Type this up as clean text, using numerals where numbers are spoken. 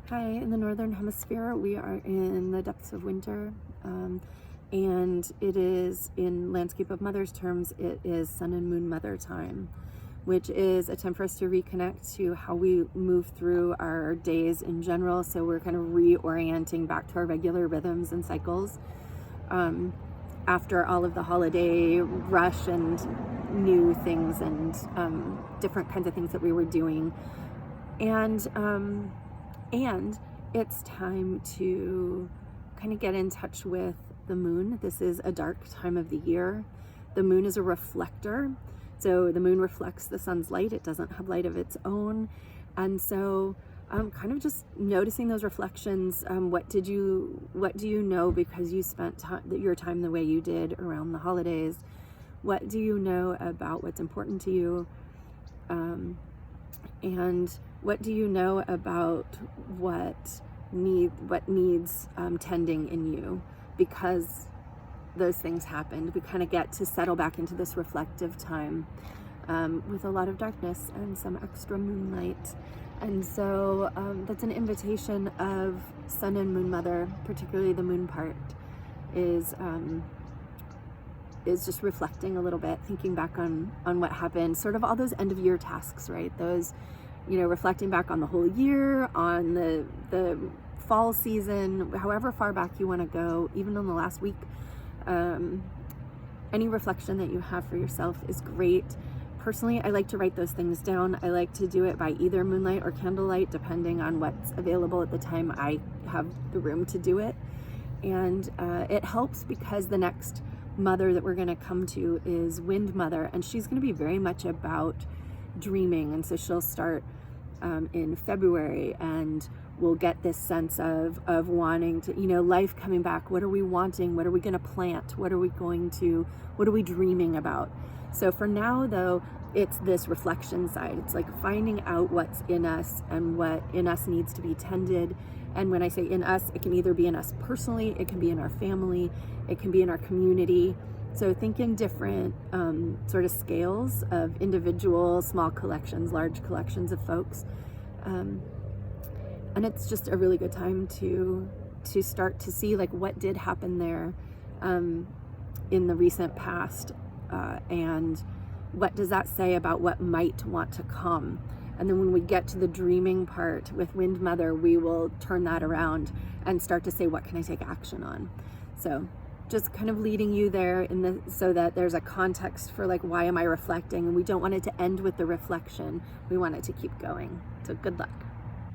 Hi, in the Northern Hemisphere, we are in the depths of winter, and it is, in Landscape of Mother's terms, it is Sun and Moon Mother time, which is a time for us to reconnect to how we move through our days in general. So we're kind of reorienting back to our regular rhythms and cycles after all of the holiday rush and new things and different kinds of things that we were doing. And it's time to kind of get in touch with the moon. This is a dark time of the year. The moon is a reflector. So the moon reflects the sun's light. It doesn't have light of its own. And so kind of just noticing those reflections. What do you know because you spent your time the way you did around the holidays? What do you know about what's important to you? And what do you know about what needs tending in you? Because those things happened, we kind of get to settle back into this reflective time with a lot of darkness and some extra moonlight. And so that's an invitation of Sun and Moon Mother, particularly the moon part, is just reflecting a little bit, thinking back on what happened, sort of all those end of year tasks, right? Those, reflecting back on the whole year, on the fall season, however far back you want to go, even on the last week. Any reflection that you have for yourself is great. Personally, I like to write those things down. I like to do it by either moonlight or candlelight, depending on what's available at the time I have the room to do it. And it helps because the next mother that we're going to come to is Wind Mother, and she's going to be very much about dreaming. And so she'll start in February, and we'll get this sense of wanting to, life coming back. What are we wanting? What are we going to plant? What are we dreaming about? So for now, though, it's this reflection side. It's like finding out what's in us and what in us needs to be tended. And when I say in us, it can either be in us personally, it can be in our family, it can be in our community. So think in different sort of scales of individual, small collections, large collections of folks. And it's just a really good time to start to see like what did happen there in the recent past, and what does that say about what might want to come. And then when we get to the dreaming part with Wind Mother, we will turn that around and start to say, what can I take action on? So just kind of leading you there so that there's a context for like, why am I reflecting? And we don't want it to end with the reflection. We want it to keep going. So good luck.